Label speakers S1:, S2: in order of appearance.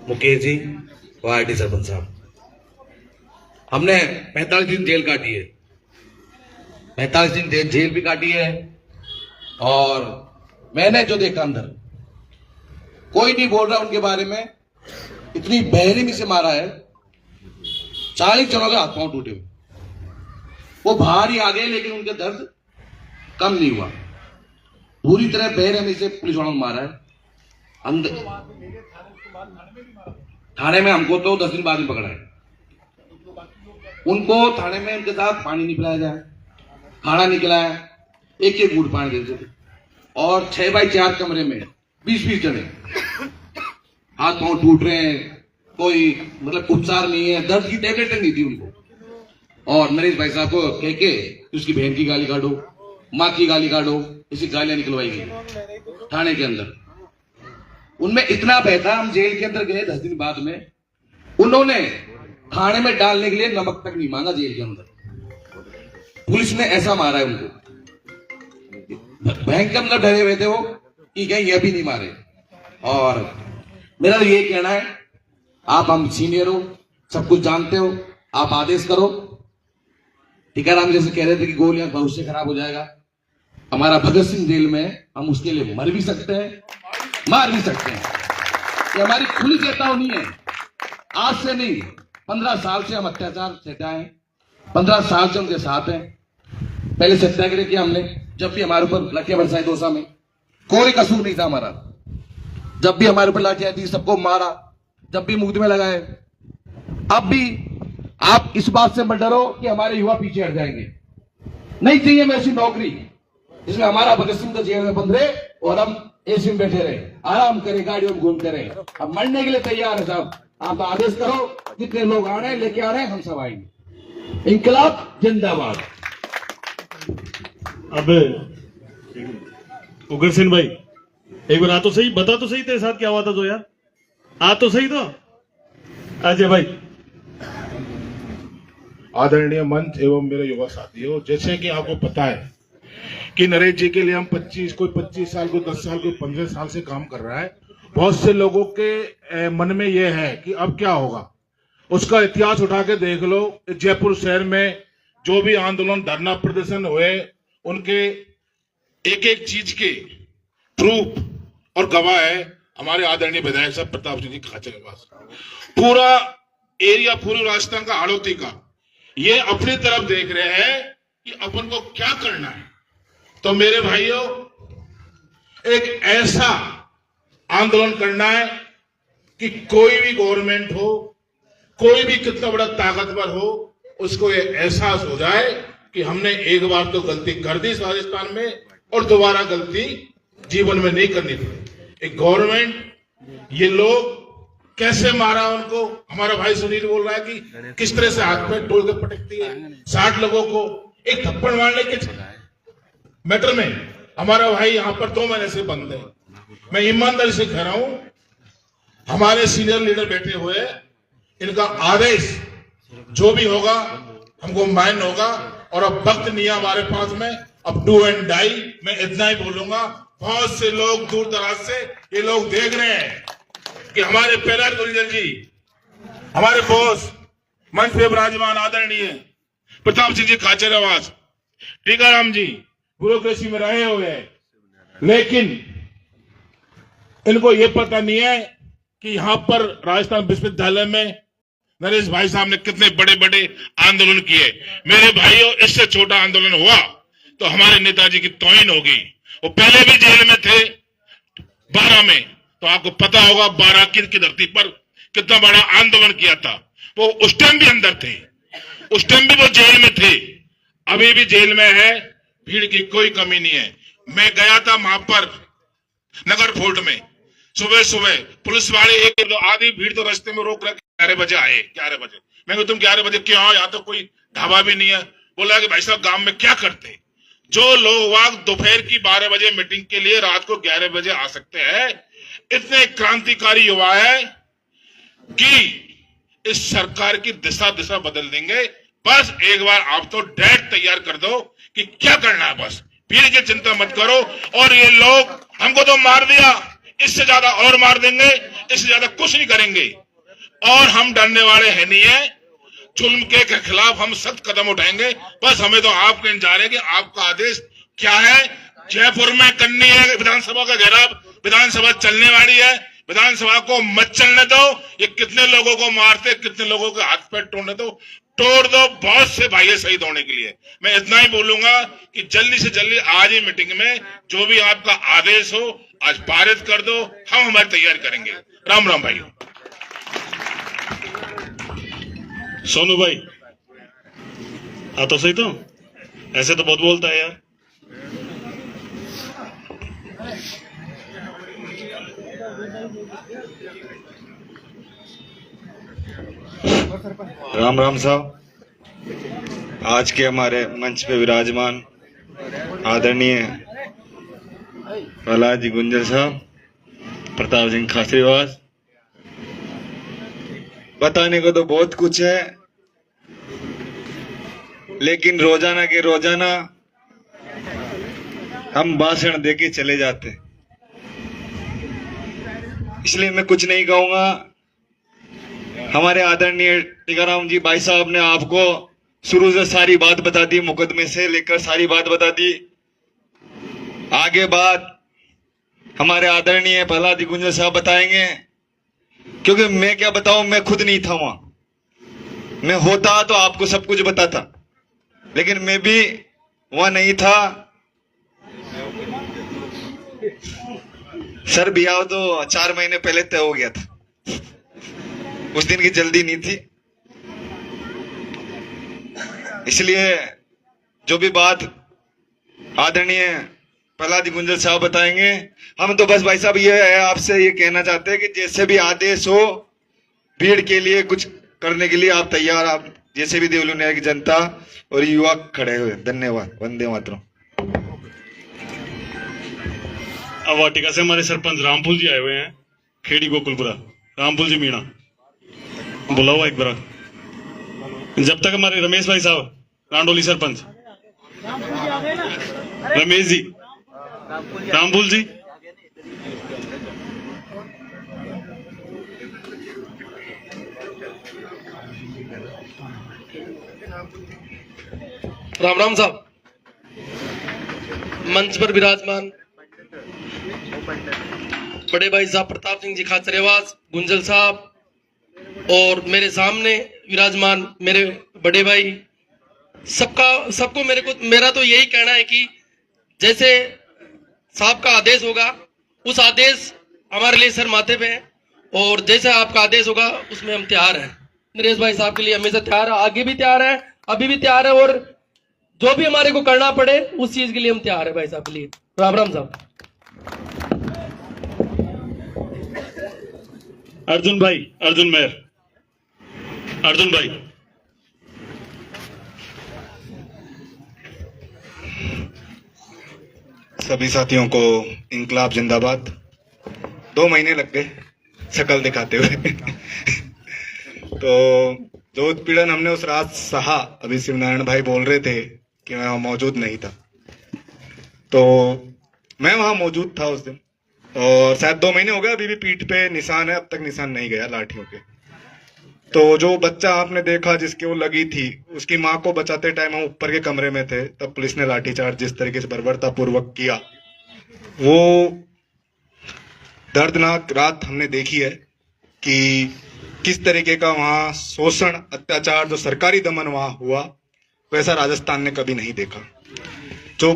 S1: मुकेश जी और आरटी सरपंच साहब, हमने 45 दिन जेल काटी है, 45 दिन जेल भी काटी है। और मैंने जो देखा अंदर, कोई नहीं बोल रहा उनके बारे में। इतनी बेरहमी से मारा है, 40 जनों के हाथ पांव टूटे हुए। वो बाहर ही आ गए, लेकिन उनके दर्द कम नहीं हुआ। पूरी तरह बेरहमी से पुलिस वालों ने मारा है। अंदर थाने में हमको तो 10 दिन बाद में पकड़ा है। उनको थाने में उनके साथ पानी नहीं पिलाया जाए, खाना नहीं खिलाया, एक एक घूंट पानी देते थे। और 6 बाई 4 कमरे में 20-20 जने, हाथ पांव टूट रहे हैं, कोई मतलब उपचार नहीं है, दर्द की टेबलेट नहीं थी उनको। और नरेश भाई साहब को कह के उसकी बहन की गाली काटो, माँ की गाली काटो, इसी गालियां निकलवाई गई थाने के अंदर। उनमें इतना भय था, हम जेल के अंदर गए 10 दिन बाद में, उन्होंने खाने में डालने के लिए नमक तक नहीं मांगा जेल के अंदर। पुलिस ने ऐसा मारा है उनको, भयंकर मतलब डरे हुए थे वो कि कहीं ये भी नहीं मारे। और मेरा तो ये कहना है, आप हम सीनियर हो, सब कुछ जानते हो, आप आदेश करो। टीकाराम जैसे कह रहे थे कि गोलियां भविष्य खराब हो जाएगा, हमारा भगत सिंह जेल में, हम उसके लिए मर भी सकते हैं, मार भी सकते हैं। ये हमारी खुली चेतावनी है। आज से नहीं, 15 साल से हम अत्याचार सहटाए, 15 साल से उनके साथ हैं। पहले सत्याग्रह किया हमने, जब भी हमारे ऊपर लाठियां बरसाई दौसा में, कोई कसूर नहीं था हमारा। जब भी हमारे ऊपर लाठियां थी, सबको मारा, जब भी मुकदमे लगाए। अब भी आप इस बात से मत डरो कि हमारे युवा पीछे हट जाएंगे। नहीं चाहिए हमें ऐसी नौकरी जिसमें हमारा भगत सिंह तो जेल में बंद रहे और हम एसी में बैठे रहे, आराम करें, गाड़ियों में घूमते रहे। अब मरने के लिए तैयार है साहब। आप आदेश करो, कितने लोग आ रहे हैं, लेके आ रहे हैं, हम सब आएंगे। इंकलाब जिंदाबाद।
S2: अब उग्र सेन भाई, एक बार आ तो सही, बता तो सही तेरे साथ क्या हुआ था तो यार, आ तो सही तो। अजय भाई।
S3: आदरणीय मंच एवं मेरे युवा साथियों, जैसे कि आपको पता है कि नरेश जी के लिए हम 25 साल, कोई 10 साल, कोई 15 साल से काम कर रहा है। बहुत से लोगों के मन में यह है कि अब क्या होगा। उसका इतिहास उठा के देख लो। जयपुर शहर में जो भी आंदोलन, धरना प्रदर्शन हुए, उनके एक एक चीज के प्रूफ और गवाह है हमारे आदरणीय विधायक साहब प्रताप सिंह जी खाचर के पास। पूरा एरिया, पूरी राजस्थान का, हाड़ौती का, ये अपनी तरफ देख रहे हैं कि अपन को क्या करना है। तो मेरे भाइयों, एक ऐसा आंदोलन करना है कि कोई भी गवर्नमेंट हो, कोई भी कितना बड़ा ताकतवर हो, उसको ये एहसास हो जाए कि हमने एक बार तो गलती कर दी राजस्थान में और दोबारा गलती जीवन में नहीं करनी थी। एक गवर्नमेंट, ये लोग कैसे मारा उनको, हमारा भाई सुनील बोल रहा है कि किस तरह से हाथ में तोड़ के पटकती है। 60 लोगों को एक थप्पड़ मारने के मैटर में हमारा भाई यहां पर 2 महीने से बंद है। मैं ईमानदारी से कह रहा हूं, हमारे सीनियर लीडर बैठे हुए, इनका आदेश जो भी होगा हमको मान्य होगा। और अब वक्त नहीं है हमारे पास में, अब डू एंड डाई। मैं इतना ही बोलूंगा, बहुत से लोग दूर दराज से ये लोग देख रहे हैं कि हमारे पैरार गुरिजर जी, हमारे बॉस, मंच पे विराजमान आदरणीय प्रताप सिंह जी खाचरवास, टीकाराम जी ब्यूरोक्रेसी में रहे हुए हैं, लेकिन इनको ये पता नहीं है कि यहां पर राजस्थान विश्वविद्यालय में नरेश भाई साहब ने कितने बड़े बड़े आंदोलन किए। मेरे भाइयों, इससे छोटा आंदोलन हुआ तो हमारे नेताजी की तौहीन होगी। वो पहले भी जेल में थे 12 में, तो आपको पता होगा 12 की धरती पर कितना बड़ा आंदोलन किया था। वो उस टाइम भी अंदर थे, उस टाइम भी वो जेल में थे, अभी भी जेल में है। भीड़ की कोई कमी नहीं है। मैं गया था वहां पर नगर फोर्ट में, सुबह सुबह पुलिस वाले एक आधी भीड़ तो रास्ते में रोक रखे, 11 बजे आए। 11 बजे मैं कहा तुम 11 बजे क्यों आओ, यहाँ तो कोई ढाबा भी नहीं है। बोला कि भाई साहब गांव में क्या करते, जो लोग वहां दोपहर की 12 बजे मीटिंग के लिए रात को 11 बजे आ सकते हैं, इतने क्रांतिकारी युवा है कि इस सरकार की दिशा बदल देंगे। बस एक बार आप तो डेट तैयार कर दो कि क्या करना है, बस भीड़ की चिंता मत करो। और ये लोग हमको तो मार दिया, इससे ज्यादा और मार देंगे, इससे ज्यादा कुछ नहीं करेंगे। और हम डरने वाले हैं नहीं है। जुल्म के खिलाफ हम सख्त कदम उठाएंगे। बस हमें तो आपके इंतजार है कि आपका आदेश क्या है। जयपुर में करनी है विधानसभा का घेराव, विधानसभा चलने वाली है, विधानसभा को मत चलने दो। ये कितने लोगों को मारते, कितने लोगों के हाथ पैर तोड़ने दो, तोड़ दो। बहुत से भाई शहीद होने के लिए मैं इतना ही बोलूंगा कि जल्दी से जल्दी आज ही मीटिंग में जो भी आपका आदेश हो आज पारित कर दो। हम हमारी तैयारी करेंगे। राम राम भाई।
S2: सोनू भाई हाँ तो सही तो, ऐसे तो बहुत बोलता है यार।
S4: राम राम साहब, आज के हमारे मंच पे विराजमान आदरणीय प्रहलाद जी गुंजल साहब, प्रताप सिंह खासीवास, बताने को तो बहुत कुछ है, लेकिन रोजाना के रोजाना हम भाषण देके चले जाते, इसलिए मैं कुछ नहीं कहूंगा। हमारे आदरणीय टीकाराम जी भाई साहब ने आपको शुरू से सारी बात बता दी, मुकदमे से लेकर सारी बात बता दी। आगे बात हमारे आदरणीय प्रहलाद जी गुंजल साहब बताएंगे, क्योंकि मैं क्या बताऊं, मैं खुद नहीं था वहां। मैं होता तो आपको सब कुछ बताता, लेकिन मैं भी वहां नहीं था। सर ब्याह तो 4 महीने पहले तय हो गया था, उस दिन की जल्दी नहीं थी। इसलिए जो भी बात आदरणीय प्रहलाद जी गुंजल साहब बताएंगे, हम तो बस भाई साहब ये है आपसे ये कहना चाहते हैं कि जैसे भी आदेश हो, भीड़ के लिए कुछ करने के लिए आप तैयार, आप जैसे भी देवलू नगर की जनता और युवा खड़े हुए। धन्यवाद। वंदे मातरम।
S2: अब वाटिका से हमारे सरपंच रामफूल जी आए हुए हैं, खेड़ी गोकुलपुरा। रामफूल जी मीणा बुलाओ एक बार। जब तक हमारे रमेश भाई साहब रांडोली सरपंच, रमेश जी, रामफूल जी,
S5: राम राम साहब। मंच पर विराजमान बड़े भाई साहब प्रताप सिंह जी खाचरेवास, गुंजल साहब, और मेरे सामने विराजमान मेरे बड़े भाई, सबको मेरा तो यही कहना है कि जैसे साहब का आदेश होगा, उस आदेश हमारे लिए सर माथे पे है, और जैसे आपका आदेश होगा उसमें हम तैयार हैं। नरेश भाई साहब के लिए हमेशा तैयार है, आगे भी तैयार है, अभी भी तैयार है, और जो भी हमारे को करना पड़े उस चीज के लिए हम तैयार है भाई साहब के लिए। राम राम साहब।
S2: अर्जुन भाई, अर्जुन मेहर, अर्जुन भाई।
S4: सभी साथियों को इंकलाब जिंदाबाद। 2 महीने लग गए शकल दिखाते हुए तो जो उत्पीड़न हमने उस रात सहा, अभी शिवनारायण भाई बोल रहे थे कि मैं वहां मौजूद नहीं था, तो मैं वहां मौजूद था उस दिन, और शायद 2 महीने हो गए, अभी भी पीठ पे निशान है, अब तक निशान नहीं गया लाठियों के। तो जो बच्चा आपने देखा जिसके वो लगी थी, उसकी माँ को बचाते टाइम हम ऊपर के कमरे में थे, तब पुलिस ने लाठीचार्ज जिस तरीके से बर्बरता पूर्वक किया, वो दर्दनाक रात हमने देखी है कि किस तरीके का वहां शोषण, अत्याचार, जो सरकारी दमन वहां हुआ, वैसा राजस्थान ने कभी नहीं देखा। जो